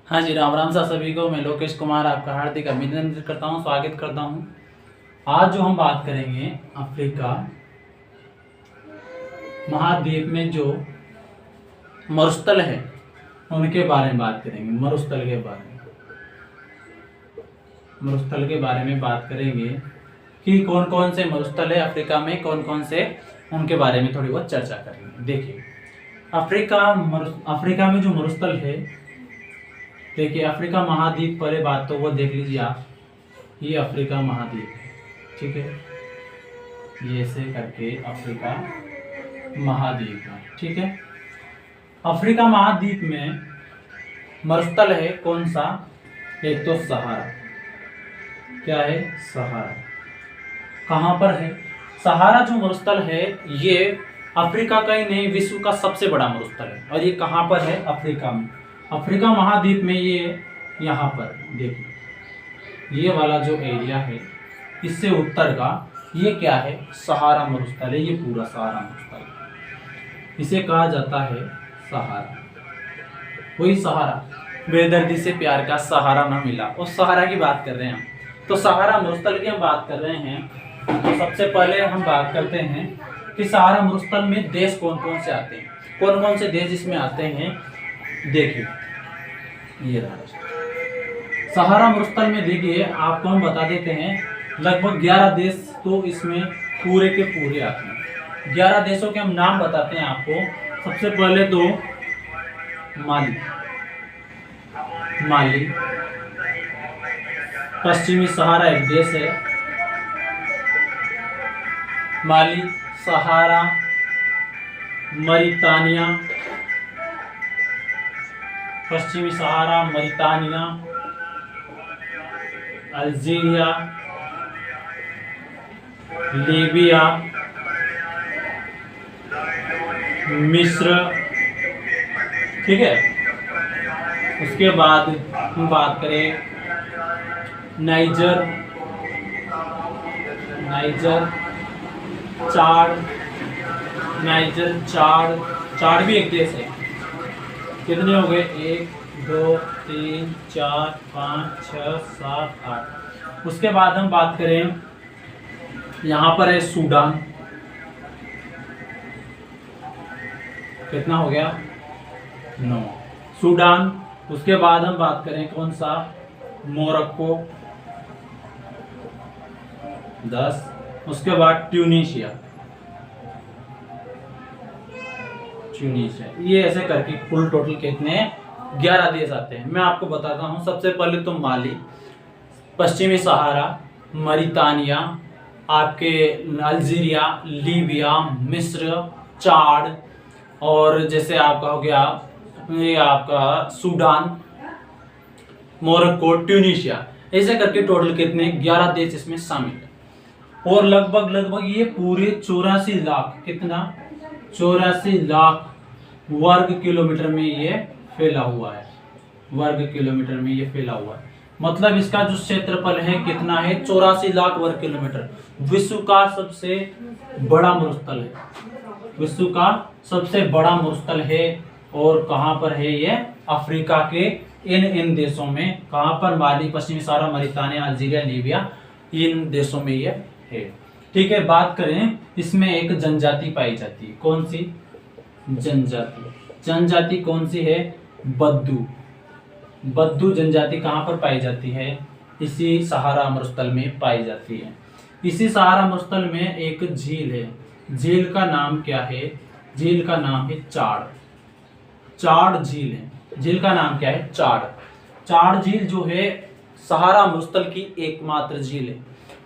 हाँ जी, राम राम सा सभी को। मैं लोकेश कुमार आपका हार्दिक अभिनंदन करता हूँ, स्वागत करता हूँ। आज जो हम बात करेंगे अफ्रीका महाद्वीप में जो मरुस्थल है उनके बारे में बात करेंगे। मरुस्थल के बारे में बात करेंगे कि कौन कौन से मरुस्थल है अफ्रीका में, कौन कौन से, उनके बारे में थोड़ी बहुत चर्चा करेंगे। देखिए अफ्रीका में जो मरुस्थल है, देखिए अफ्रीका महाद्वीप, पहले बात तो वो देख लीजिए आप। ये अफ्रीका महाद्वीप है, ठीक है, ये ऐसे करके अफ्रीका महाद्वीप है, ठीक है। अफ्रीका महाद्वीप में मरुस्थल है कौन सा? एक तो सहारा। क्या है? सहारा। कहाँ पर है सहारा? जो मरुस्थल है ये अफ्रीका का ही नहीं, विश्व का सबसे बड़ा मरुस्थल है। और ये कहाँ पर है? अफ्रीका में, अफ्रीका महाद्वीप में। ये यहाँ पर देखिए, ये वाला जो एरिया है इससे उत्तर का ये क्या है? सहारा मरुस्थल है। ये पूरा सहारा मरुस्थल है, इसे कहा जाता है सहारा। वही सहारा, बेदर्दी से प्यार का सहारा ना मिला, उस सहारा की बात कर रहे हैं हम। तो सहारा मरुस्थल की हम बात कर रहे हैं। तो सबसे पहले हम बात करते हैं कि सहारा मरुस्थल में देश कौन कौन से आते हैं, कौन कौन से देश इसमें आते हैं। देखिए ये रहा सहारा मरुस्थल में। देखिए आपको हम बता देते हैं, लगभग 11 देश तो इसमें पूरे के पूरे आते हैं। 11 देशों के हम नाम बताते हैं आपको। सबसे पहले तो माली, पश्चिमी सहारा एक देश है। माली, सहारा, मरितानिया, पश्चिमी सहारा, मरितानिया, अल्जीरिया, लीबिया, मिस्र, ठीक है। उसके बाद हम बात करें नाइजर, चाड भी एक देश है। कितने हो गए? 1 2 3 4 5 6 7 8। उसके बाद हम बात करें, यहाँ पर है सूडान। कितना हो गया? 9 सूडान। उसके बाद हम बात करें कौन सा? मोरक्को 10। उसके बाद ट्यूनीशिया। ये ऐसे करके कुल टोटल कितने? 11 देश आते हैं। मैं आपको बताता हूँ। सबसे पहले तो माली, पश्चिमी सहारा, मरितानिया, आपके अल्जीरिया, लीबिया, मिस्र, चाड, और जैसे आपका हो गया ये आपका सूडान, मोरक्को, ट्यूनीशिया, ऐसे करके टोटल कितने? 11 देश इसमें शामिल है। और लगभग ये पूरे 84 लाख, कितना? 84 लाख वर्ग किलोमीटर में ये फैला हुआ है। वर्ग किलोमीटर में ये फैला हुआ है, मतलब इसका जो क्षेत्रफल है कितना है? 84 लाख वर्ग किलोमीटर। विश्व का सबसे बड़ा मरुस्थल है, विश्व का सबसे बड़ा मरुस्थल है। और कहाँ पर है ये? अफ्रीका के इन देशों में। कहाँ पर? माली, पश्चिमी सहारा, मरितानिया, अल्जीरिया, लीबिया, इन देशों में ये है, ठीक है। बात करें, इसमें एक जनजाति पाई जाती है। कौन सी जनजाति कौन सी है? बद्दू जनजाति कहाँ पर पाई जाती है? इसी सहारा मरुस्थल में पाई जाती है। इसी सहारा मरुस्थल में एक झील है। झील का नाम क्या है? झील का नाम है चाड झील है। झील का नाम क्या है? चाड झील जो है सहारा मरुस्थल की एकमात्र झील है।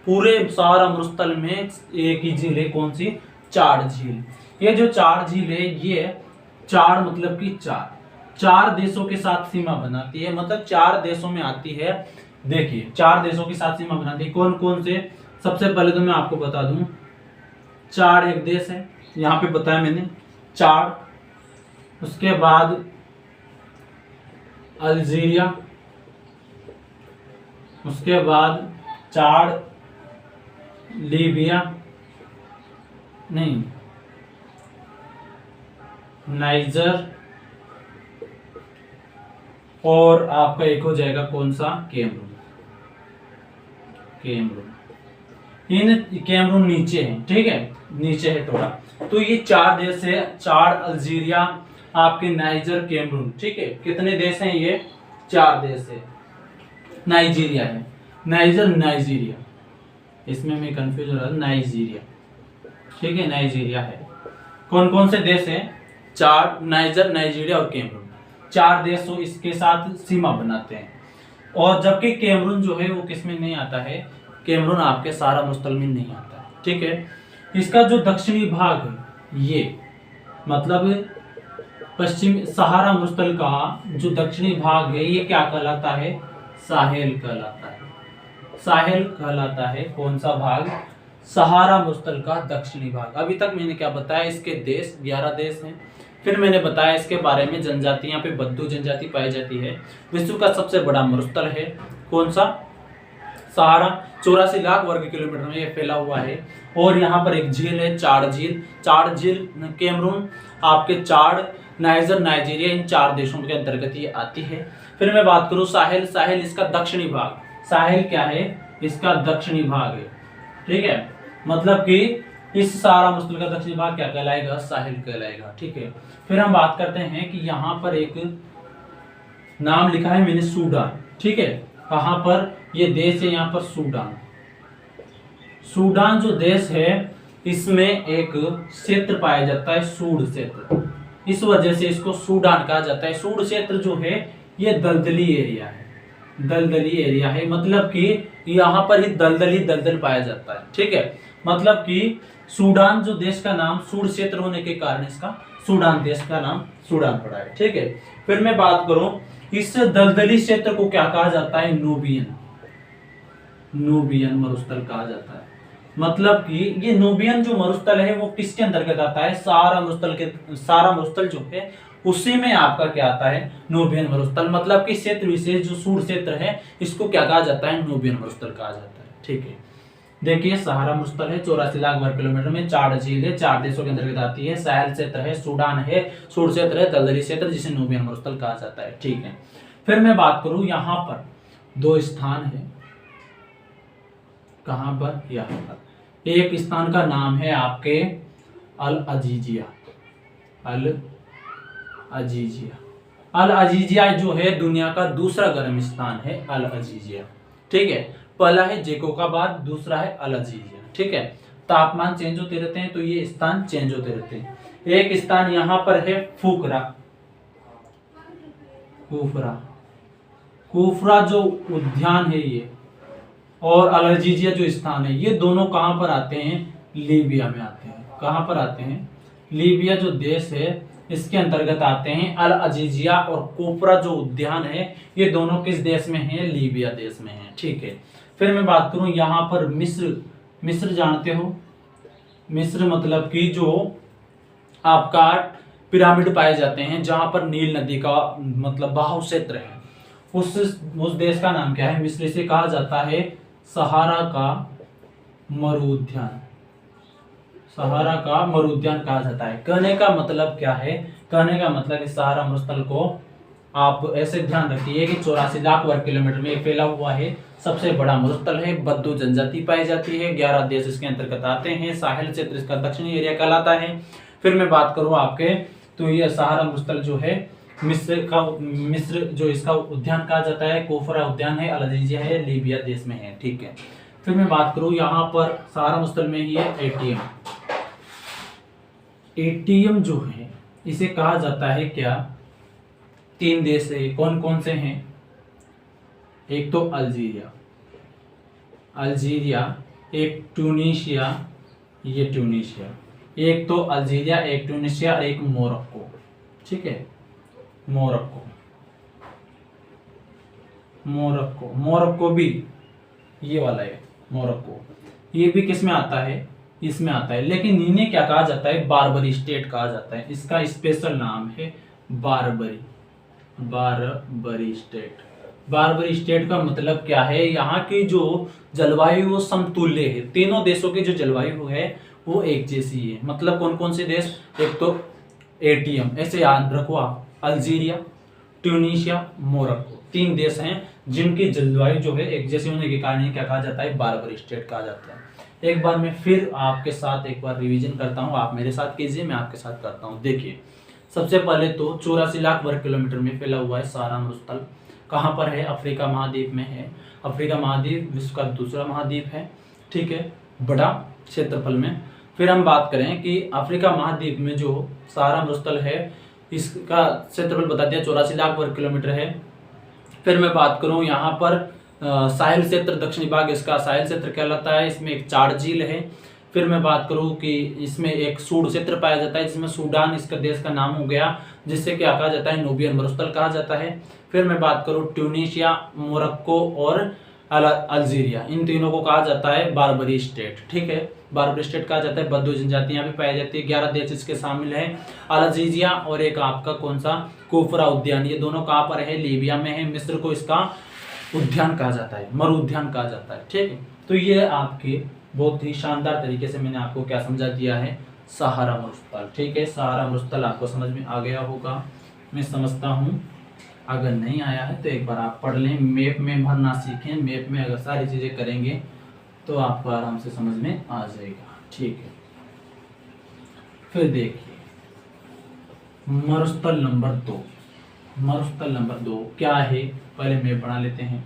पूरे सहारा मरुस्थल में एक ही झील है। कौन सी? चाड झील। ये जो चाड झील है, ये चाड मतलब कि चार देशों के साथ सीमा बनाती है, मतलब 4 देशों में आती है। देखिए 4 देशों के साथ सीमा बनाती है। कौन कौन से? सबसे पहले तो मैं आपको बता दूं, चाड एक देश है, यहाँ पे बताया मैंने, चाड। उसके बाद अल्जीरिया, उसके बाद चाड, लीबिया नहीं, नाइजर और आपका एक हो जाएगा कौन सा, कैमरून। इन कैमरून नीचे है, ठीक है, नीचे है थोड़ा। तो ये 4 देश है, चाड, अल्जीरिया, आपके नाइजर, कैमरून, ठीक है। कितने देश हैं ये, 4 देश है। नाइजीरिया है, नाइजर, नाइजीरिया, इसमें मैं कंफ्यूज हो रहा था, नाइजीरिया, ठीक है, नाइजीरिया है। कौन कौन से देश हैं, चाड, नाइजर, नाइजीरिया और कैमरून, 4 देश तो इसके साथ सीमा बनाते हैं। और जबकि कैमरून जो है वो किसमें नहीं आता है, कैमरून आपके सहारा मुस्तल में नहीं आता है, ठीक है। इसका जो दक्षिणी भाग है ये, मतलब पश्चिम सहारा मुस्तल का जो दक्षिणी भाग है ये क्या कहलाता है, साहेल कहलाता है। साहेल कहलाता है कौन सा भाग, सहारा मुस्तल का दक्षिणी भाग। अभी तक मैंने क्या बताया, इसके देश 11 देश हैं। फिर मैंने बताया इसके बारे में जनजाति, यहाँ पे बद्दू जनजाति पाई जाती है। विश्व का सबसे बड़ा मरुस्थल है कौन सा, सहारा, 84 लाख वर्ग किलोमीटर में ये फैला हुआ है। और यहाँ पर एक झील है, चाड झील। चाड झील कैमरून, आपके चाड, नाइजर, नाइजीरिया, इन 4 देशों के अंतर्गत ये आती है। फिर मैं बात करूँ साहेल, साहेल इसका दक्षिणी भाग, साहेल क्या है, इसका दक्षिणी भाग है, ठीक है। मतलब कि इस सहारा मुस्तल का दक्षिणी भाग क्या कहलाएगा, साहेल कहलाएगा, ठीक है। फिर हम बात करते हैं कि यहाँ पर एक नाम लिखा है मैंने, सूडान, ठीक है। कहाँ पर ये देश है, यहाँ पर सूडान। सूडान जो देश है इसमें एक क्षेत्र पाया जाता है, सूड क्षेत्र। इस वजह से इसको सूडान कहा जाता है। सूड क्षेत्र जो है ये दलदली एरिया है, दलदली एरिया है, मतलब कि यहाँ पर ही दलदल पाया जाता है, ठीक है। मतलब कि सूडान जो देश का नाम सूड क्षेत्र होने के कारण इसका सूडान देश का नाम सूडान पड़ा है, ठीक है। फिर मैं बात करूं, इस दलदली क्षेत्र को क्या कहा जाता है, नूबियन, नूबियन मरुस्थल कहा जाता है। मतलब कि ये नूबियन जो मरुस्थल है वो किसके अंतर्गत आता है, सहारा मरुस्थल जो है उसी में आपका क्या आता है, नूबियन मरुस्थल। मतलब कि क्षेत्र विशेष जो सूड क्षेत्र है इसको क्या कहा जाता है, नूबियन मरुस्थल कहा जाता है, ठीक है। देखिए सहारा मुस्तल है, 84 लाख वर्ग किलोमीटर में, चाड झील है, 4 देशों के अंतर्गत आती है, साहेल क्षेत्र है, सूडान है, सूड क्षेत्र है, दलदली क्षेत्र जिसे नूबियन मरुस्थल कहा जाता है, ठीक है। फिर मैं बात करूं, यहाँ पर 2 स्थान है, कहां पर, यहाँ पर। एक स्थान का नाम है आपके अल अजीजिया, अल अजीजिया। अल अजीजिया जो है दुनिया का दूसरा गर्म स्थान है, अल अजीजिया, ठीक है। पहला है जेकोकाबाद, दूसरा है अल अजीजिया, ठीक है। तापमान चेंज होते रहते हैं तो ये स्थान चेंज होते रहते हैं। एक स्थान यहाँ पर है फुकरा, कुफरा जो उद्यान है ये, और अल अजीजिया जो स्थान है, ये दोनों कहां पर आते हैं, लीबिया में आते हैं। कहां पर आते हैं, लीबिया जो देश है इसके अंतर्गत आते हैं। अल अजीजिया और कुफरा जो उद्यान है ये दोनों किस देश में है, लीबिया देश में है, ठीक है। फिर मैं बात करूं यहाँ पर मिस्र, मिस्र जानते हो, मिस्र मतलब कि जो आपका पिरामिड पाए जाते हैं जहां पर नील नदी का मतलब बहाव क्षेत्र है, उस देश का नाम क्या है, मिस्र। से कहा जाता है सहारा का मरुउद्यान, सहारा का मरुउद्यान कहा जाता है। कहने का मतलब क्या है, कहने का मतलब इस सहारा मरुस्थल को आप ऐसे ध्यान रखिए कि 84 लाख वर्ग किलोमीटर में फैला हुआ है, सबसे बड़ा मरुस्थल है, बद्दू जनजाति पाई जाती है, 11 देश इसके अंतर्गत आते हैं, साहेल क्षेत्र इसका दक्षिणी एरिया कहलाता है। फिर मैं बात करूं आपके, तो ये सहारा मरुस्थल जो है मिस्र जो इसका उद्यान कहा जाता है, कोफरा उद्यान है, अल अजीजिया है, लीबिया देश में है, ठीक है। फिर मैं बात करूं यहाँ पर सहारा मरुस्थल में ही है एटीएम। एटीएम जो है इसे कहा जाता है क्या, 3 देश है, कौन कौन से हैं, एक तो अल्जीरिया, अल्जीरिया, एक ट्यूनीशिया, ये ट्यूनीशिया, एक तो अल्जीरिया, एक ट्यूनीशिया और एक मोरक्को, ठीक है। मोरक्को, मोरक्को, मोरक्को भी ये वाला है मोरक्को, ये भी किस में आता है, इसमें आता है। लेकिन इन्हें क्या कहा जाता है, बारबरी स्टेट कहा जाता है, इसका स्पेशल नाम है बारबरी, बारबरी स्टेट। बारबरी स्टेट का मतलब क्या है, यहाँ की जो जलवायु वो समतुल्य है, तीनों देशों की जो जलवायु है वो एक जैसी है। मतलब कौन कौन से देश, एक तो एटीएम, ऐसे याद रखो आप, अल्जीरिया, ट्यूनीशिया, मोरक्को, 3 देश हैं जिनकी जलवायु जो है एक जैसी होने के कारण क्या कहा जाता है, बारबर स्टेट कहा जाता है। एक बार मैं फिर आपके साथ एक बार रिवीजन करता हूँ, आप मेरे साथ कीजिए, मैं आपके साथ करता हूँ। देखिए, सबसे पहले तो 84 लाख वर्ग किलोमीटर में फैला हुआ है सहारा मरुस्थल। कहाँ पर है, अफ्रीका महाद्वीप में है। अफ्रीका महाद्वीप विश्व का दूसरा महाद्वीप है, ठीक है, बड़ा क्षेत्रफल में। फिर हम बात करें कि अफ्रीका महाद्वीप में जो सहारा मरुस्थल है इसका क्षेत्रफल बता दिया 84 लाख वर्ग किलोमीटर है। फिर मैं बात करूं यहाँ पर साहिल क्षेत्र, दक्षिणी भाग इसका साहिल क्षेत्र कहलाता है, इसमें एक चार झील है। फिर मैं बात करूं कि इसमें एक सूड क्षेत्र पाया जाता है जिसमें सूडान इसका देश का नाम हो गया, जिससे क्या कहा जाता है, नूबियन मरुस्थल कहा जाता है। फिर मैं बात करूं ट्यूनीशिया, मोरक्को और अल्जीरिया, इन तीनों को कहा जाता है बारबरी स्टेट, ठीक है, बारबरी स्टेट कहा जाता है। बद्दू जनजातियां भी पाई जाती है, 11 देश इसके शामिल है, अल्जीरिया और एक आपका कौन सा, कुफरा उद्यान, ये दोनों कहाँ पर है, लीबिया में है। मिस्र को इसका उद्यान कहा जाता है, मरु उद्यान कहा जाता है, ठीक है। तो ये आपके बहुत ही शानदार तरीके से मैंने आपको क्या समझा दिया है, सहारा मरुस्थल, ठीक है। सहारा मरुस्थल आपको समझ में आ गया होगा, मैं समझता हूँ। अगर नहीं आया है तो एक बार आप पढ़ लें, मैप में भरना सीखें, मैप में अगर सारी चीज़ें करेंगे तो आपको आराम से समझ में आ जाएगा, ठीक है। फिर देखिए मरुस्थल नंबर 2, मरुस्थल नंबर 2 क्या है, पहले मैप बना लेते हैं।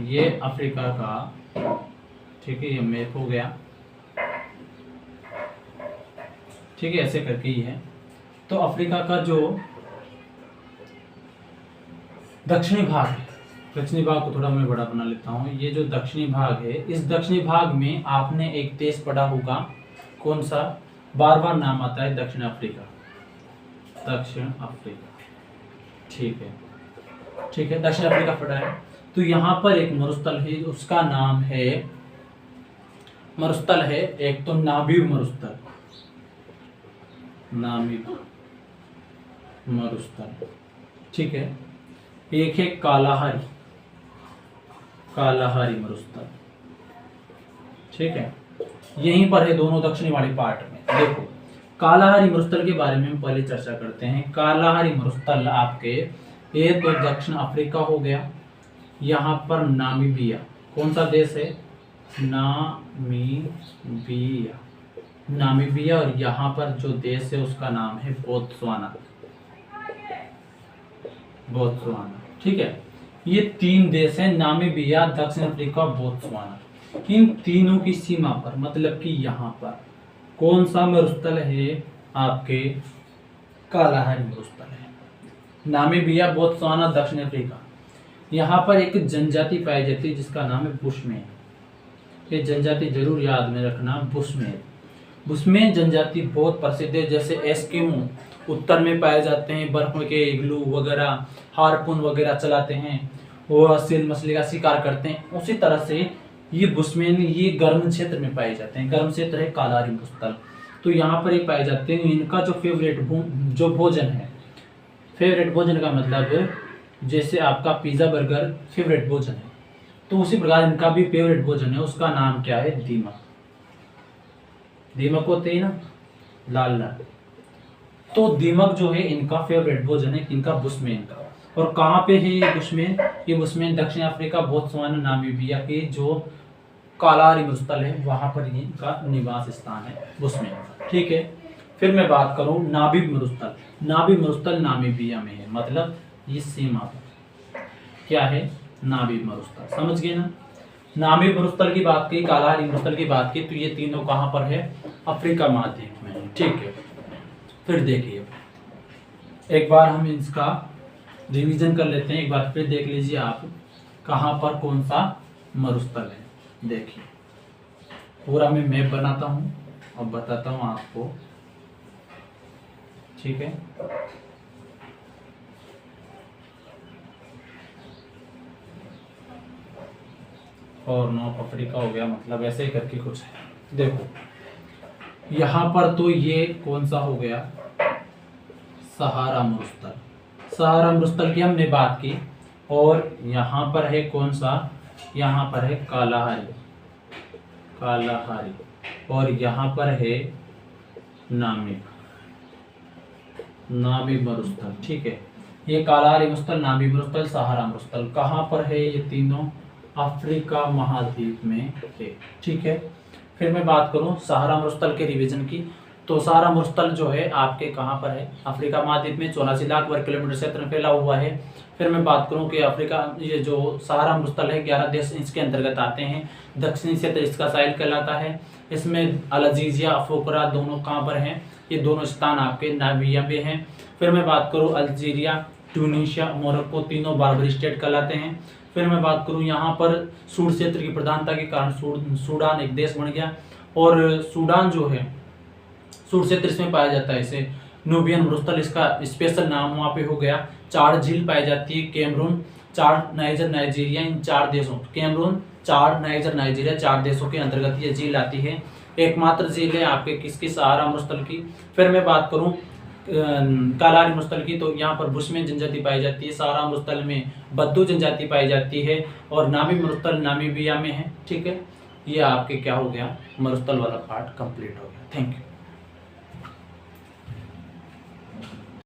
ये अफ्रीका का, ठीक है, ये मैप हो गया, ठीक है, ऐसे करके ही है। तो अफ्रीका का जो दक्षिणी भाग है, दक्षिणी भाग को थोड़ा मैं बड़ा बना लेता हूँ। ये जो दक्षिणी भाग है, इस दक्षिणी भाग में आपने एक देश पढ़ा होगा, कौन सा, बार बार नाम आता है, दक्षिण अफ्रीका, दक्षिण अफ्रीका, ठीक है, ठीक है, दक्षिण अफ्रीका पढ़ा है। तो यहाँ पर एक मरुस्थल है, उसका नाम है, मरुस्थल है एक तो नामीब मरुस्थल, नामीब मरुस्थल, ठीक है। एक है कालाहारी, कालाहारी मरुस्थल, ठीक है, यहीं पर है, दोनों दक्षिणी वाली पार्ट में। देखो कालाहारी मरुस्थल के बारे में हम पहले चर्चा करते हैं। कालाहारी मरुस्थल आपके, ये तो दक्षिण अफ्रीका हो गया, यहाँ पर नामीबिया, कौन सा देश है, नामीबिया, नामीबिया, और यहाँ पर जो देश है उसका नाम है बोत्सवाना, बोत्सवाना, ठीक है। ये 3 देश हैं, नामीबिया, दक्षिण अफ्रीका, बोत्सवाना। इन तीनों की सीमा पर, मतलब कि यहाँ पर कौन सा मरुस्थल है, आपके कालाहारी मरुस्थल है। नामीबिया, बोत्सवाना, दक्षिण अफ्रीका, यहाँ पर एक जनजाति पाई जाती है जिसका नाम है बुशमैन। ये जनजाति जरूर याद में रखना, बुशमैन। बुशमैन जनजाति बहुत प्रसिद्ध है, जैसे एस्किमो उत्तर में पाए जाते हैं, बर्फ के इग्लू वगैरह, हारपून वगैरह चलाते हैं, वो सील मछली का शिकार करते हैं, उसी तरह से ये बुशमैन ये गर्म क्षेत्र में पाए जाते हैं। गर्म क्षेत्र है कालाहारी मरुस्थल, तो यहाँ पर ये पाए जाते हैं। इनका जो फेवरेट जो भोजन है, फेवरेट भोजन का मतलब जैसे आपका पिज्ज़ा बर्गर फेवरेट भोजन है, तो उसी प्रकार इनका भी फेवरेट भोजन है, उसका नाम क्या है, दीमक। दीमक होते हैं ना, लाल लाल, तो दीमक जो है इनका फेवरेट भोजन है, इनका बुशमैन का। और कहाँ पे है ये बुशमैन, ये बुशमैन दक्षिण अफ्रीका, बोत्सवाना, नामीबिया के जो कालाहारी मरुस्थल है वहाँ पर ये इनका निवास स्थान है, बुशमैन, ठीक है। फिर मैं बात करूँ नामीब मरुस्थल, नामीब मरुस्थल नामीबिया में है, मतलब ये सीमा पर क्या है, नामीब मरुस्थल, समझ गए ना। नामीब मरुस्थल की बात की, कालाहारी मरुस्थल की बात की, तो ये तीनों कहाँ पर है, अफ्रीका महाद्वीप में है, ठीक है। फिर देखिए एक बार हम इसका रिवीजन कर लेते हैं, एक बार फिर देख लीजिए आप कहाँ पर कौन सा मरुस्थल है। देखिए पूरा मैं मैप बनाता हूँ और बताता हूँ आपको, ठीक है। और नॉर्थ अफ्रीका हो गया, मतलब ऐसे ही करके कुछ है। देखो यहाँ पर तो ये कौन सा हो गया, सहारा मरुस्थल, सहारा मरुस्थल की हमने बात की। और यहाँ पर है कौन सा, यहाँ पर है कालाहारी, कालाहारी, और यहाँ पर है नामीब, नामीब मरुस्थल, ठीक है। ये कालारी मरुस्थल, नामी मरुस्थल, सहारा मरुस्थल कहाँ पर है? ये तीनों अफ्रीका महाद्वीप में है। ठीक है, फिर मैं बात करूं सहारा मरुस्थल के रिवीजन की, तो सहारा मरुस्थल जो है आपके कहाँ पर है? अफ्रीका महाद्वीप में 84 लाख वर्ग किलोमीटर क्षेत्र में फैला हुआ है। फिर मैं बात करूं कि अफ्रीका, ये जो सहारा मरुस्थल है 11 देश इसके अंतर्गत आते हैं। दक्षिणी क्षेत्र इसका साहिल कहलाता है। इसमें अल्जीरिया, फोकरा दोनों कहाँ पर हैं? ये दोनों स्थान आपके नामीबिया में हैं। फिर मैं बात करूँ अल्जीरिया, ट्यूनीशिया, मोरक्को तीनों बारबरी स्टेट कहलाते हैं। फिर मैं बात करूं यहाँ पर सूड क्षेत्र की प्रधानता के कारण सूडान एक देश बन गया, और सूडान जो है सूड क्षेत्र इसमें पाया जाता है। इसे नूबियन मरुस्थल इसका स्पेशल नाम वहाँ पे हो गया। 4 झील पाई जाती है, कैमरून, चाड, नाइजर, नाइजीरिया, इन 4 देशों, कैमरून, चाड, नाइजर, नाइजीरिया 4 देशों के अंतर्गत ये झील आती है। एकमात्र झील है आपके किसकी? सहारा मरुस्थल की। फिर मैं बात करूँ कालारी मरुस्थल की, तो यहाँ पर बुशमैन जनजाति पाई जाती है। सहारा मरुस्थल में बद्दू जनजाति पाई जाती है, और नामी मरुस्थल नामीबिया में है। ठीक है, ये आपके क्या हो गया? मरुस्थल वाला पार्ट कंप्लीट हो गया। Thank you.